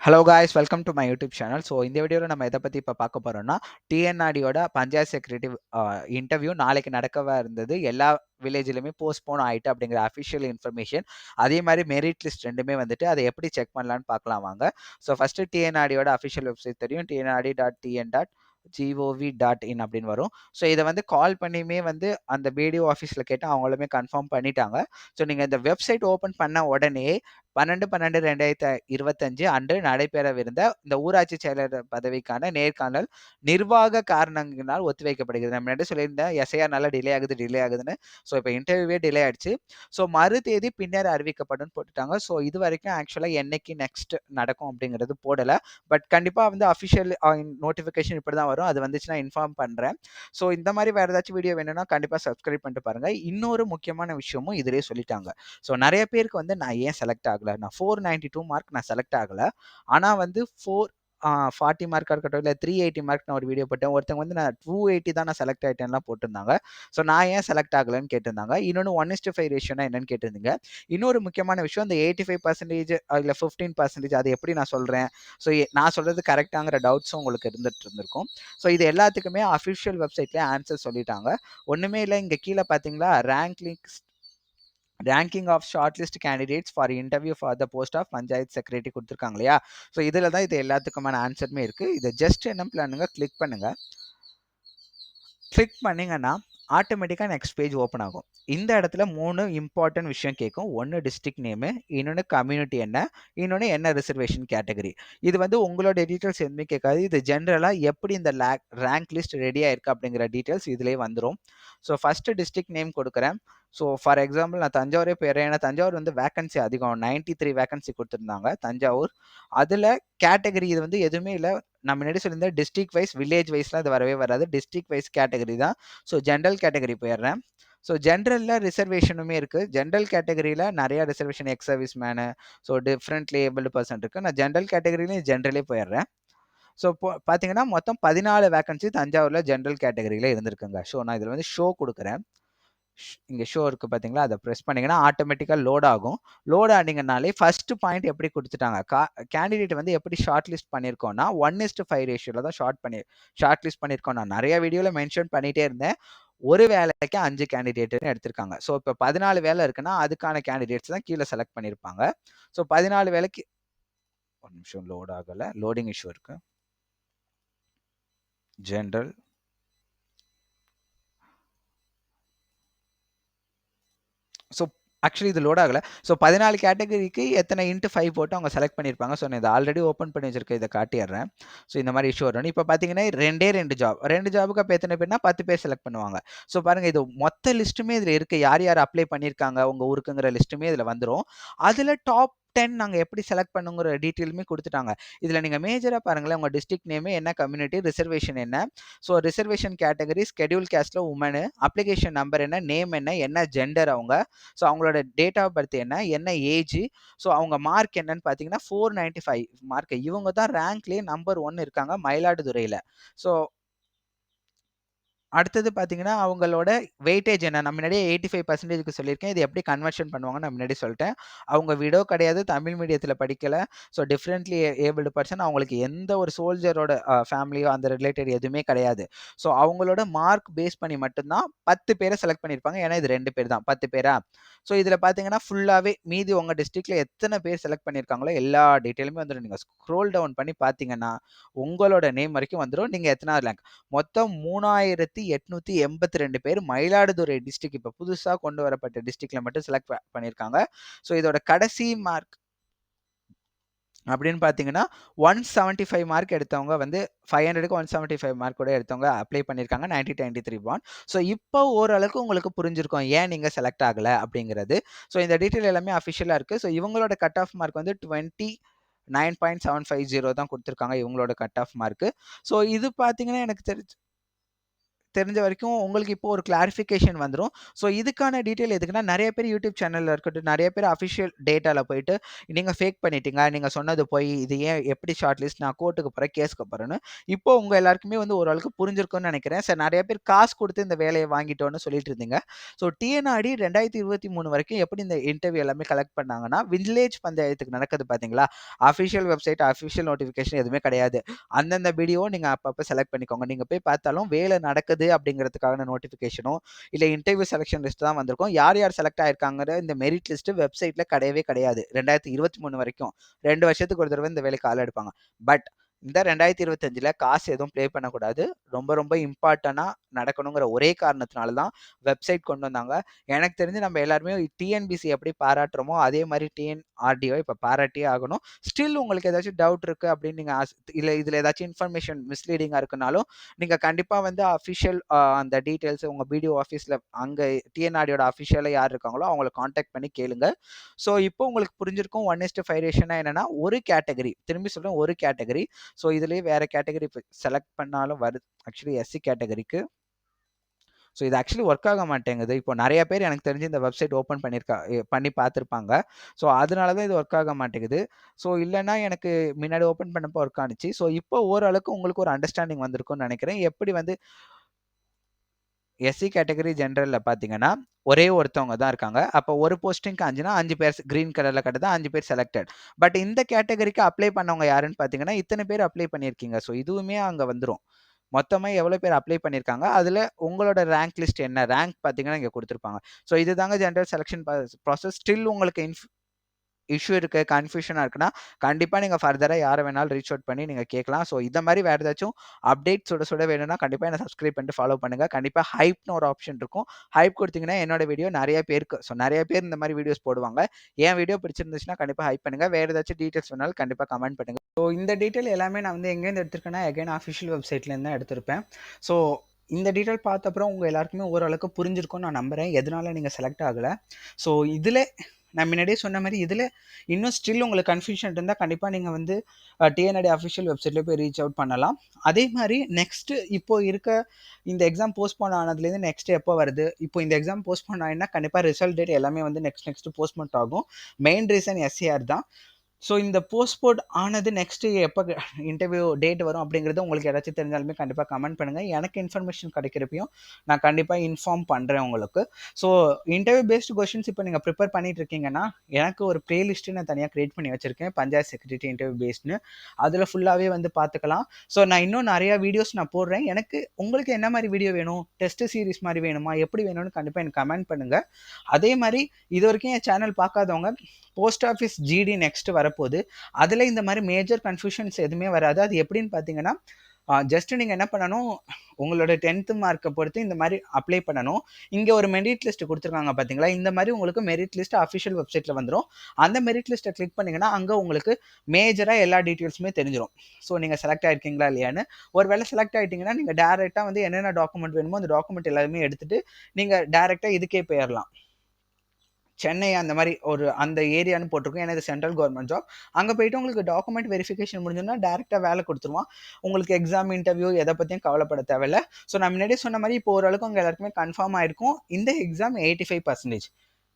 Hello guys, welcome to my YouTube channel. So இந்த வீடியோவில் நம்ம எதை பற்றி இப்போ பார்க்க போகிறோம்னா, டிஎன்ஆர்டியோட பஞ்சாயத்து செக்ரட்டரி இன்டர்வியூ நாளைக்கு நடக்கவா இருந்தது. எல்லா வில்லேஜ்லையுமே போஸ்ட்போன் ஆகிட்டு அப்படிங்கிற அஃபிஷியல் இன்ஃபர்மேஷன். அதே மாதிரி மெரிட் லிஸ்ட் ரெண்டுமே வந்துட்டு அதை எப்படி செக் பண்ணலான்னு பார்க்கலாம் வாங்க. ஸோ ஃபஸ்ட்டு டிஎன்ஆர்டியோட அஃபிஷியல் வெப்சைட் தெரியும், tnrd.tn.gov.in அப்படின்னு வரும். ஸோ இதை வந்து கால் பண்ணியுமே வந்து அந்த பிடிஓ ஆஃபீஸில் கேட்டு அவங்களுமே கன்ஃபார்ம் பண்ணிட்டாங்க. ஸோ நீங்கள் இந்த வெப்சைட் ஓப்பன் பண்ண உடனே 12/12/2025 அன்று நடைபெறவிருந்த இந்த ஊராட்சி செயலர் பதவிக்கான நேர்காணல் நிர்வாக காரணங்களால் ஒத்திவைக்கப்படுகிறது. நம்ம முன்னாடி சொல்லியிருந்தேன் எஸ்ஐஆர்னால டிலே ஆகுதுன்னு. ஸோ இப்போ இன்டர்வியூவே டிலே ஆயிடுச்சு. ஸோ மறு தேதி பின்னர் அறிவிக்கப்படும் போட்டுட்டாங்க. ஸோ இது வரைக்கும் ஆக்சுவலாக என்னைக்கு நெக்ஸ்ட் நடக்கும் அப்படிங்கிறது போடலை. பட் கண்டிப்பாக வந்து அஃபிஷியல் நோட்டிஃபிகேஷன் இப்படி தான் வரும். அது வந்துச்சுன்னா இன்ஃபார்ம் பண்ணுறேன். ஸோ இந்த மாதிரி வேறு ஏதாச்சும் வீடியோ வேணும்னா கண்டிப்பாக சப்ஸ்கிரைப் பண்ணிட்டு பாருங்கள். இன்னொரு முக்கியமான விஷயமும் இதிலே சொல்லிட்டாங்க. ஸோ நிறைய பேருக்கு வந்து நான் ஏன் செலக்ட் ஆகலை, நான் 492 மார்க் நான் செலக்ட் ஆகலை, ஆனால் வந்து 40 மார்க்காக இருக்கட்டும், இல்லை 380 மார்க் நான் ஒரு வீடியோ போட்டேன். ஒருத்தவங்க வந்து நான் 280 தான் நான் செலக்ட் ஆகிட்டேன்லாம் போட்டிருந்தாங்க. ஸோ நான் ஏன் செலக்ட் ஆகலைன்னு கேட்டிருந்தாங்க. இன்னொன்று 1:5 ரேஷியோனா என்னன்னு கேட்டிருந்தீங்க. இன்னொரு முக்கியமான விஷயம், இந்த 85% இல்லை 15% அது எப்படி நான் சொல்கிறேன், ஸோ நான் சொல்கிறது கரெக்டாங்கிற டவுட்ஸும் உங்களுக்கு இருந்திருக்கும். ஸோ இது எல்லாத்துக்குமே அஃபிஷியல் வெப்சைட்லேயே ஆன்சர் சொல்லிட்டாங்க. ஒன்றுமே இல்லை, இங்கே கீழே பார்த்தீங்களா, ranking of short list candidates for interview for the post of panchayat secretary கொடுத்துருக்காங்க இல்லையா. ஸோ இதில் தான் இது எல்லாத்துக்குமான ஆன்சருமே இருக்குது. இதை ஜஸ்ட் என்ன பண்ணுங்க, கிளிக் பண்ணுங்கள். கிளிக் பண்ணிங்கன்னா ஆட்டோமேட்டிக்காக நெக்ஸ்ட் பேஜ் ஓப்பன் ஆகும். இந்த இடத்துல 3 இம்பார்ட்டன்ட் விஷயம் கேட்கும். ஒன்று டிஸ்ட்ரிக்ட் நேமு, இன்னொன்று கம்யூனிட்டி என்ன, இன்னொன்று என்ன ரிசர்வேஷன் கேட்டகரி. இது வந்து உங்களோட டீட்டெயில்ஸ் எதுவுமே கேட்காது. இது ஜென்ரலாக எப்படி இந்த ரேங்க் லிஸ்ட் ரெடி ஆயிருக்கு அப்படிங்கிற டீட்டெயில்ஸ் இதிலே வந்துடும். ஸோ ஃபஸ்ட்டு டிஸ்ட்ரிக்ட் நேம் கொடுக்குறேன். ஸோ ஃபார் எக்ஸாம்பிள் நான் தஞ்சாவூரே போயிடுறேன். ஏன்னா தஞ்சாவூர் வந்து வேகன்சி அதிகம், 93 வேகன்சி கொடுத்துருந்தாங்க தஞ்சாவூர். அதில் கேட்டகரி இது வந்து எதுவுமே இல்லை. நான் முன்னாடி சொல்லியிருந்தேன் டிஸ்ட்ரிக்ட் வைஸ், வில்லேஜ் வைஸ்லாம் இது வரவே வராது. டிஸ்ட்ரிக்ட் வைஸ் கேட்டகரி தான். ஸோ ஜென்ரல் கேட்டகரி போயிடுறேன். ஸோ ஜென்ரலில் ரிசர்வேஷனுமே இருக்குது. ஜென்ரல் கேட்டகரியில் நிறையா reservation, ex service menu, so differently abled person இருக்குது. நான் ஜென்ரல் கேட்டகரியிலையும் ஜென்ரலே போயிடுறேன். ஸோ பார்த்தீங்கன்னா மொத்தம் 14 வேகன்சி தஞ்சாவூரில் ஜென்ரல் கேட்டகரியில் இருந்திருக்குங்க. ஸோ நான் இதில் வந்து ஷோ கொடுக்குறேன். இங்கே ஷோ இருக்குது பார்த்தீங்களா, அதை ப்ரெஸ் பண்ணிங்கன்னா ஆட்டோமேட்டிக்காக லோட் ஆகும். லோட் ஆனிங்கனாலே ஃபஸ்ட்டு பாயிண்ட் எப்படி கொடுத்துட்டாங்க, கேண்டிடேட் வந்து எப்படி ஷார்ட் லிஸ்ட் பண்ணியிருக்கோன்னா 1:5 ரேஷியோவில் தான் ஷார்ட் லிஸ்ட் பண்ணியிருக்கோம். நான் நிறைய வீடியோவில் மென்ஷன் பண்ணிகிட்டே இருந்தேன். ஒரு வேலைக்கு 5 கேண்டிடேட்னு எடுத்திருக்காங்க. ஸோ இப்போ 14 வேலை இருக்குன்னா அதுக்கான கேண்டிடேட்ஸ் தான் கீழே செலக்ட் பண்ணியிருப்பாங்க. ஸோ 14 வேலைக்கு ஒரு நிமிஷம், லோட் ஆகலை, லோடிங் இஷ்யூ இருக்குது. ஜென்ரல் ஸோ ஆக்சுவலி இது லோட் ஆகலை. ஸோ 14 கேட்டகரிக்கு எத்தனை இன்ட்டு 5 போட்டு அவங்க செலக்ட் பண்ணியிருப்பாங்க. ஸோ நான் இதை ஆல்ரெடி ஓப்பன் பண்ணி வச்சிருக்கேன், இதை காட்டிடுறேன். ஸோ இந்த மாதிரி இஷ்யூ வரும். இப்போ பார்த்தீங்கன்னா 2 ஜாப், 2 ஜாபுக்கு அப்போ எத்தனை பேர்னா 10 பேர் செலக்ட் பண்ணுவாங்க. ஸோ பாருங்கள், இது மொத்த லிஸ்ட்டுமே இதில் இருக்குது. யார் யார் அப்ளை பண்ணியிருக்காங்க உங்கள் ஊருக்குங்கிற லிஸ்ட்டுமே இதில் வந்துடும். அதில் டாப் 10 நாங்கள் எப்படி செலக்ட் பண்ணுங்கிற டீட்டெயிலுமே கொடுத்துட்டாங்க. இதில் நீங்கள் மேஜராக பாருங்களேன், உங்கள் டிஸ்ட்ரிக்ட் நேமு என்ன, கம்யூனிட்டி, ரிசர்வேஷன் என்ன, so reservation category schedule castle woman, application number என்ன, நேம் என்ன ஜெண்டர் அவங்க, ஸோ அவங்களோட டேட் ஆஃப் பர்த் என்ன ஏஜ், ஸோ அவங்க மார்க் என்னன்னு பார்த்தீங்கன்னா 495 மார்க். இவங்க தான் ரேங்க்லேயே நம்பர் 1 இருக்காங்க மயிலாடுதுறையில். ஸோ அடுத்தது பார்த்தீங்கன்னா அவங்களோட வெயிட்டேஜ் என்ன, நான் முன்னாடியே 85% சொல்லியிருக்கேன். இது எப்படி கன்வர்ஷன் பண்ணுவாங்கன்னு நான் முன்னாடி சொல்லிட்டேன். அவங்க விடோ கிடையாது, தமிழ் மீடியத்தில் படிக்கலை, ஸோ டிஃப்ரெண்ட்லி ஏபிள்டு பர்சன். அவங்களுக்கு எந்த ஒரு சோல்ஜரோட ஃபேமிலியோ அந்த ரிலேட்டட் எதுவுமே கிடையாது. ஸோ அவங்களோட மார்க் பேஸ் பண்ணி மட்டும்தான் 10 பேரை செலக்ட் பண்ணியிருப்பாங்க. ஏன்னா இது 2 பேர் தான், 10 பேரா. ஸோ இதில் பார்த்தீங்கன்னா ஃபுல்லாகவே மீதி உங்கள் டிஸ்ட்ரிக்டில் எத்தனை பேர் செலக்ட் பண்ணியிருக்காங்களோ எல்லா டீட்டெயிலுமே வந்துடும். நீங்கள் ஸ்க்ரோல் டவுன் பண்ணி பார்த்தீங்கன்னா உங்களோட நேம் வரைக்கும் வந்துடும். நீங்கள் எத்தனாவது ரேங்க், மொத்தம் 3882 பேர் மயிலாடுதுறை டிஸ்ட்ரிக்ட், இப்போ புதுசாக கொண்டு வரப்பட்ட டிஸ்ட்ரிக்ட்ல மட்டும் செலக்ட் பண்ணியிருக்காங்க. ஸோ இதோட கடைசி மார்க் அப்படின்னு பார்த்தீங்கன்னா 175 மார்க் எடுத்தவங்க வந்து 500க்கு 175 மார்க் கூட எடுத்தவங்க அப்ளை பண்ணியிருக்காங்க 90-93 பாண்ட். ஸோ இப்போ ஓரளவுக்கு உங்களுக்கு புரிஞ்சிருக்கும் ஏன் நீங்கள் செலக்ட் ஆகலை அப்படிங்கிறது. ஸோ இந்த டீட்டெயில் எல்லாமே அஃபிஷியலாக இருக்குது. ஸோ இவங்களோட கட் ஆஃப் மார்க் வந்து 29.750 தான் கொடுத்துருக்காங்க, இவங்களோட கட் ஆஃப் மார்க்கு. ஸோ இது பார்த்தீங்கன்னா எனக்கு தெரிஞ்சு தெரிஞ்ச வரைக்கும் உங்களுக்கு இப்போ ஒரு கிளாரிஃபிகேஷன் வந்துரும். ஸோ இதுக்கான டீட்டெயில் எதுக்குன்னா, நெறைய பேர் யூடியூப் சேனல்ல இருக்கட்டும், நெறைய பேர் அஃபிஷியல் டேட்டால போயிட்டு, நீங்க ஃபேக் பண்ணிட்டீங்க, நீங்க சொன்னது பொய், இது ஏன் எப்படி ஷார்ட் லிஸ்ட், நான் கோர்ட்டுக்கு போறேன், கேஸ்க்கு போறேன்னு. இப்போ உங்க எல்லாருக்குமே வந்து ஓரளவுக்கு புரிஞ்சிருக்கும்னு நெனைக்கிறேன். சார் நெறைய பேர் காசு குடுத்து இந்த வேலைய வாங்கிட்டோம்னு சொல்லிட்டு இருந்தீங்க. ஸோ டிஎன்ஆர்டி 2023 வரைக்கும் எப்படி இந்த இன்டர்வியூ எல்லாமே கலெக்ட் பண்ணாங்கன்னா, வில்லேஜ் பஞ்சாயத்துக்கு நடக்குது பார்த்தீங்களா? அஃபிஷியல் வெப்சைட், அஃபிஷியல் நோட்டிஃபிகேஷன் எதுவுமே கிடையாது. அந்தந்த வீடியோவ நீங்க அப்பப்ப செலக்ட் பண்ணிக்கோங்க. நீங்க போய் பார்த்தாலும் வேலை நடக்குது அப்படிங்கிறதுக்கான நோட்டிஃபிகேஷனோ, இல்ல இன்டர்வியூ செலக்ஷன் லிஸ்ட் தான் வந்திருக்கும். யார் யார் செலக்ட் ஆயிருக்காங்கற இந்த மெரிட் லிஸ்ட் வெப்சைட்ல கிடையவே கிடையாது. 2023 வரைக்கும். 2 வருஷத்துக்கு ஒரு தடவ இந்த வேலைக்கு ஆள் எடுப்பாங்க. பட் இந்த 2025ல காசு எதுவும் ப்ளே பண்ணக்கூடாது. ரொம்ப ரொம்ப இம்பார்ட்டன்ட்டா நடக்கணுங்கிற ஒரே காரணத்தினால தான் வெப்சைட் கொண்டு வந்தாங்க. எனக்கு தெரிஞ்சு நம்ம எல்லாருமே டிஎன்பிசி எப்படி பாராட்டுறோமோ, அதே மாரி டிஎன்ஆர்டிஓ இப்ப பாராட்டியே ஆகணும். ஸ்டில் உங்களுக்கு ஏதாச்சும் டவுட் இருக்கு அப்படின்னு நீங்க இல்ல இதுல ஏதாச்சும் இன்ஃபர்மேஷன் மிஸ்லீடிங்கா இருக்குனாலும், நீங்க கண்டிப்பா வந்து அஃபிஷியல் அந்த டீட்டெயில்ஸ் உங்க பிடிஓ ஆஃபீஸ்ல அங்க டிஎன்ஆர்டியோட அஃபிஷியலா யார் இருக்காங்களோ அவங்கள கான்டாக்ட் பண்ணி கேளுங்க. ஸோ இப்போ உங்களுக்கு புரிஞ்சிருக்கும் 1:5 ரேஷியோனா என்னன்னா, ஒரு கேட்டகரி திரும்பி சொல்றேன் ஒரு கேட்டகரி. ஸோ இதுலயே வேற கேட்டகரி செலக்ட் பண்ணாலும் வருது. ஆக்சுவலி எஸ்சி கேட்டகரிக்கு. ஸோ இது ஆக்சுவலி ஒர்க் ஆக மாட்டேங்குது. இப்போ நெறைய பேர் எனக்கு தெரிஞ்சு இந்த வெப்சைட் ஓப்பன் பண்ணி பார்த்துருப்பாங்க. ஸோ அதனால தான் இது ஒர்க் ஆக மாட்டேங்குது. ஸோ இல்லன்னா எனக்கு முன்னாடி ஓப்பன் பண்ணப்போ ஒர்க் ஆனுச்சு. ஸோ இப்போ ஓரளவுக்கு உங்களுக்கு ஒரு அண்டர்ஸ்டாண்டிங் வந்திருக்கும்னு நெனைக்கிறேன். எப்படி வந்து எஸ்சி கேட்டகரி ஜெனரல்ல பார்த்தீங்கன்னா, ஒரே ஒருத்தவங்க தான் இருக்காங்க. அப்போ ஒரு போஸ்டிங்க்கு 5னா 5 பேர் கிரீன் கலர்ல காட்டுது 5 பேர் செலக்டட். பட் இந்த கேட்டகரிக்கு அப்ளை பண்ணவங்க யாருன்னு பார்த்தீங்கன்னா, இத்தன பேர் அப்ளை பண்ணியிருக்கீங்க. ஸோ இதுவுமே அங்க வந்துரும். மொத்தமா எவ்வளோ பேர் அப்ளை பண்ணியிருக்காங்க. அதுல உங்களோட ரேங்க் லிஸ்ட் என்ன? ரேங்க் பார்த்தீங்கன்னா இங்க குடுத்திருப்பாங்க. ஸோ இதுதாங்க ஜெனரல் செலக்ஷன் ப்ராசஸ். ஸ்டில் உங்களுக்கு இஷ்யூ இருக்கு, கன்ஃப்யூஷனா இருக்குன்னா, கண்டிப்பா நீங்க ஃபர்தரா யார வேணாலும் ரீச் அவுட் பண்ணி நீங்க கேட்கலாம். ஸோ இத மாரி வேற ஏதாச்சும் அப்டேட் சுட சுட வேணும்னா, கண்டிப்பா என்ன சப்ஸ்கிரைப் பண்ணிட்டு ஃபாலோ பண்ணுங்க. கண்டிப்பா ஹைப்னு ஒரு ஆப்ஷன் இருக்கும். ஹைப் குடுத்தீங்கன்னா, என்னோட வீடியோ நெறைய பேருக்கு நெறைய பேர் இந்த மாரி வீடியோஸ் போடுவாங்க. என் வீடியோ பிடிச்சிருந்துச்சுன்னா, கண்டிப்பா ஹைப் பண்ணுங்க. வேற ஏதாச்சும் டீட்டெயில்ஸ் வேணாலும் கண்டிப்பா கமெண்ட் பண்ணுங்க. ஸோ இந்த டீட்டெயில் எல்லாமே நான் வந்து எங்கேருந்து எடுத்திருக்கேன்னா, அகைன் அஃபிஷியல் வெப்சைட்லேருந்து தான் எடுத்திருப்பேன். ஸோ இந்த டீட்டெயில் பார்த்த அப்புறம் உங்க எல்லாருக்குமே ஓரளவுக்கு புரிஞ்சிருக்கும்னு நான் நம்புறேன். எதனால நீங்க செலக்ட் ஆகல. ஸோ இதுல நான் முன்னாடியே சொன்ன மாரி இதுல இன்னும் ஸ்டில் உங்களுக்கு கன்ஃப்யூஷன் இருந்தா கண்டிப்பா நீங்க வந்து டிஎன்ஆர்டி அஃபிஷியல் வெப்சைட்ல போய் ரீச் அவுட் பண்ணலாம். அதே மாரி நெக்ஸ்ட் இப்போ இருக்க இந்த எக்ஸாம் போஸ்ட்போன் ஆனதுலேருந்து நெக்ஸ்ட் எப்போ வருது? இப்போ இந்த எக்ஸாம் போஸ்ட்போன் ஆயினா கண்டிப்பா ரிசல்ட் டேட் எல்லாமே வந்து நெக்ஸ்ட் போஸ்ட்போன் ஆகும். மெயின் ரீசன் எஸ்ஏஆர் தான். ஸோ இந்த போஸ்ட்போன் ஆனது நெக்ஸ்ட் எப்போ இன்டர்வியூ டேட் வரும் அப்படிங்கிறது உங்களுக்கு ஏதாச்சும் தெரிஞ்சாலுமே கண்டிப்பாக கமெண்ட் பண்ணுங்க. எனக்கு இன்ஃபர்மேஷன் கிடைக்கிறப்பையும் நான் கண்டிப்பாக இன்ஃபார்ம் பண்ணுறேன் உங்களுக்கு. ஸோ இன்டர்வியூ பேஸ்டு கொஷின்ஸ் இப்போ நீங்கள் ப்ரிப்பேர் பண்ணிட்டு இருக்கீங்கன்னா, எனக்கு ஒரு பிளேலிஸ்ட்டு நான் தனியாக கிரியேட் பண்ணி வச்சிருக்கேன். பஞ்சாயத்து செக்ரட்டரி இன்டர்வியூ பேஸ்டுன்னு. அதில் ஃபுல்லாகவே வந்து பார்த்துக்கலாம். ஸோ நான் இன்னும் நிறையா வீடியோஸ் நான் போடுறேன். எனக்கு உங்களுக்கு என்ன மாதிரி வீடியோ வேணும்? டெஸ்ட் சீரிஸ் மாதிரி வேணுமா? எப்படி வேணும்னு கண்டிப்பாக எனக்கு கமெண்ட் பண்ணுங்க. அதே மாதிரி இது வரைக்கும் என் சேனல் பார்க்காதவங்க போஸ்ட் ஆஃபீஸ் ஜிடி நெக்ஸ்ட் வரப்போகுது. அதில் இந்த மாதிரி மேஜர் கன்ஃபியூஷன்ஸ் எதுவுமே வராது. அது எப்படின்னு பார்த்தீங்கன்னா, ஜஸ்ட் நீங்கள் என்ன பண்ணணும், உங்களோட 10th மார்க்கை பொறுத்து இந்த மாதிரி அப்ளை பண்ணணும். இங்கே ஒரு மெரிட் லிஸ்ட் கொடுத்துருக்காங்க பார்த்தீங்களா? இந்த மாதிரி உங்களுக்கு மெரிட் லிஸ்ட் அஃபிஷியல் வெப்சைட்டில் வந்துடும். அந்த மெரிட் லிஸ்ட்டை கிளிக் பண்ணிங்கன்னா அங்கே உங்களுக்கு மேஜராக எல்லா டீட்டெயில்ஸுமே தெரிஞ்சிடும். ஸோ நீங்கள் செலக்ட் ஆகிருக்கீங்களா இல்லையான்னு. ஒரு வேளை செலக்ட் ஆகிட்டிங்கன்னா நீங்கள் டேரெக்டாக வந்து என்னென்ன டாக்குமெண்ட் வேணுமோ அந்த டாக்குமெண்ட் எல்லாமே எடுத்துகிட்டு நீங்கள் டேரெக்டாக இதுக்கே போயிடலாம். சென்னை அந்த மாதிரி அந்த ஏரியான்னு போட்டிருக்கும். ஏன்னா இது சென்ட்ரல் கவர்மெண்ட் ஜாப். அங்கே போயிட்டு உங்களுக்கு டாக்குமெண்ட் வெரிஃபிகேஷன் முடிஞ்சோன்னா டேரெக்டாக வேலை கொடுத்துருவான். உங்களுக்கு எக்ஸாம் இன்டர்வியூ எதை பற்றியும் கவலைப்பட தேவையில்ல. ஸோ நான் முன்னாடியே சொன்ன மாதிரி இப்போ ஓரளவுக்கு உங்கள் எல்லாருக்குமே கன்ஃபார்ம் ஆயிருக்கும். இந்த எக்ஸாம் 85%.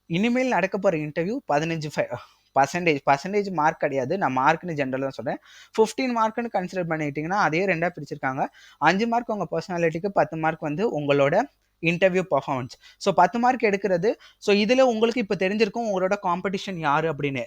இனிமேல் நடக்க போகிற இன்டர்வியூ 15% மார்க் கிடையாது. நான் மார்க்னு ஜென்ரல் தான் சொல்கிறேன். 15 மார்க்னு கன்சிடர் பண்ணிட்டீங்கன்னா அதே 2ஆக பிரிச்சிருக்காங்க. 5 மார்க் உங்கள் பர்சனாலிட்டிக்கு, 10 மார்க் வந்து உங்களோட இன்டர்வியூ பர்ஃபார்மன்ஸ். ஸோ 10 மார்க் எடுக்கிறது. ஸோ இதில் உங்களுக்கு இப்போ தெரிஞ்சிருக்கும் உங்களோட காம்படிஷன் யார் அப்படின்னு.